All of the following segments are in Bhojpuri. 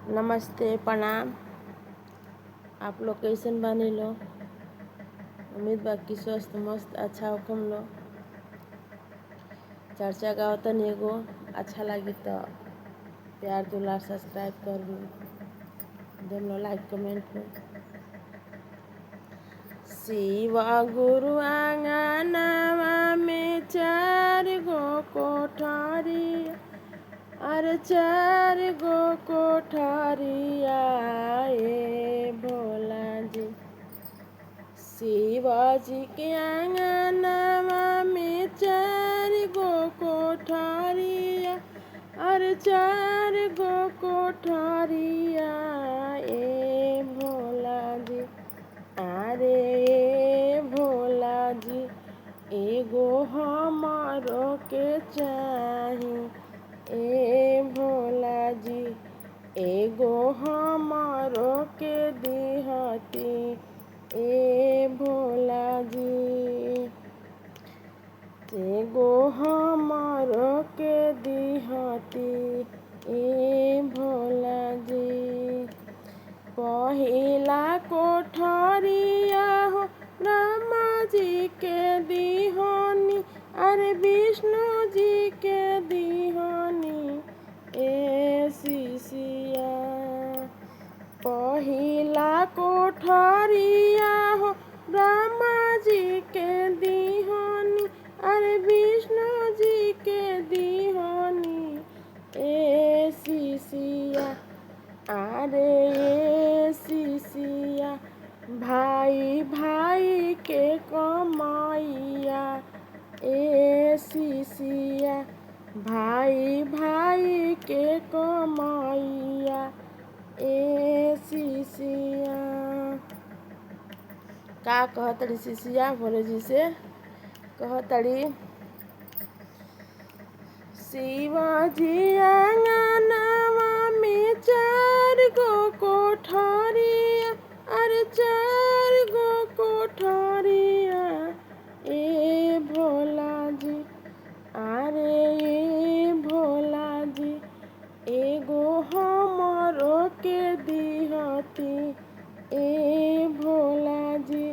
नमस्ते, प्रणाम। आप लोग कैसन बानी लो? उम्मीद बा कि स्वस्थ मस्त अच्छा होखम लो। चर्चा गाँव तनी एगो अच्छा लगी तो प्यार दुलार सब्सक्राइब कर देम लो, लाइक कमेंट में। शिव गुरु आंगनवा में 4 गो कोठरी, अरे 4 गो कोठरिया ए भोला जी। शिवाजी के आंगनवा में 4 गो कोठरिया, अरे 4 गो कोठरिया ए भोला जी। अरे ए भोला जी, एगो हमारो के चाही ए भोला जी, एगो हमारो के दिहती ए भोला जी, एगो हमारो के दिहती ए भोला जी। पहिला कोठरिया हो ब्रह्मा जी के दिहनी, अरे विष्णु जी के दिहनी ए शिष्या। पहिला कोठरिया हो ब्रह्मा जी के दिहनी, अरे विष्णु जी के दिहनी ए शिष्या। अरे ए शिष्या, भाई भाई के कमाइया ए शिष्या, भाई भाई के कमाइया ए शिष्या। का कहतड़ी शिष्या भोले जी से? कहतड़ी, शिवाजी आंगनवा में 4 गो कोठरिया, अरे 4 गो कोठरिया ए भोला जी। अरे ए भोला जी, एगो हमारो के दिहती ए भोला जी,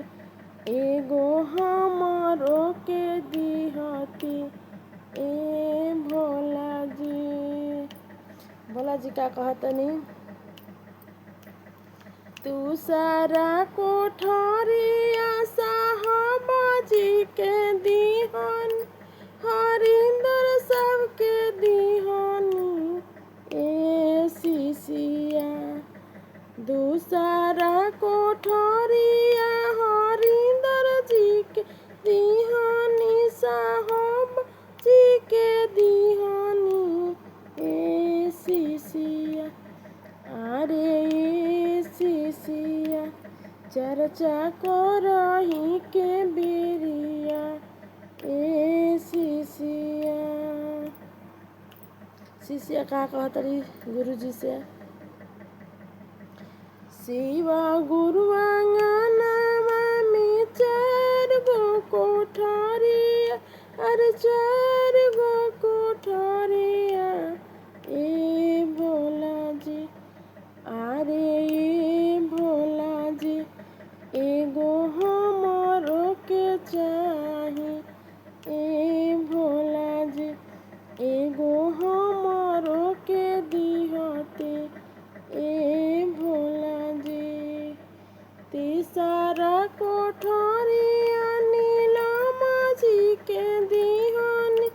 एगो हमारो के दिहती ए भोला जी। भोला जी का कहतनी, तू सारा कोठरिया साहबा जी के दिहन, हरिंदर सबके दिहनी ए शिष्या। दूसरा कोठरिया हरिंदर जी के दिहनी, साहब जी के दिहनी ए शिष्या। अरे ए शिष्या, चर्चा करही के बेरिया ए शिष्या। शिष्या का कहतरी गुरु जी से? शिवा गुरु आंगनवा में 4 गो कोठरिया, अरे 4 गो कोठरिया ए भोला जी। अरे ए भोला जी, एगो हमारो के चाही ए भोला जी, एगो हमारो के दिहती ए भोला जी। तीसरा कोठरिया नीलमा जी के दिहनी,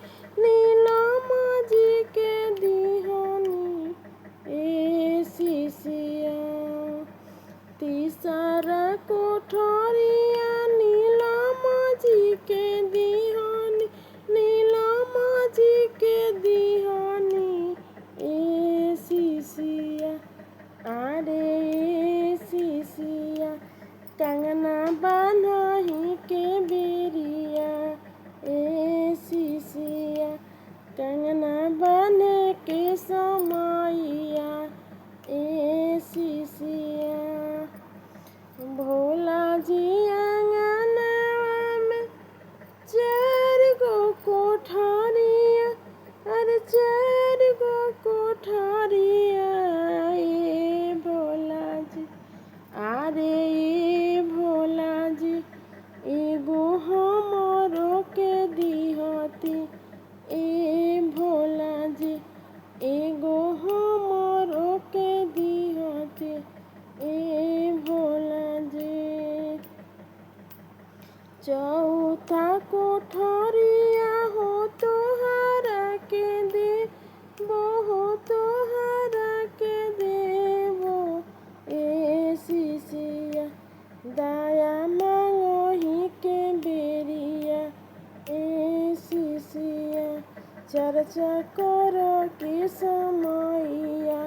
चर्चा कर के समैया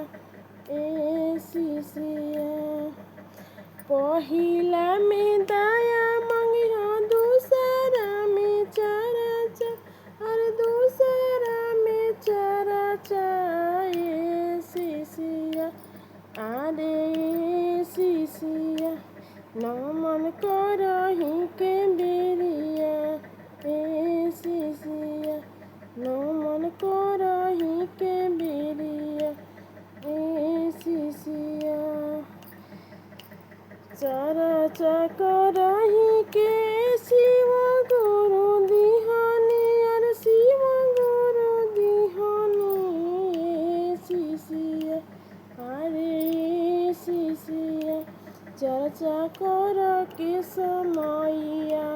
ए शिशिया पहिला में दया मंगिहा दूसरा में चर्चा और दूसरा में चर्चा ए शिशिया अरे शिशिया नमन करही के बेरिया ए शिशिया नमन करही के बेरिया ए शिशिया चर्चा करही के शिव गुरु दिहानी और शिव गुरु दिहानी ए शिशिया अरे शिशिया चर्चा कर के समैया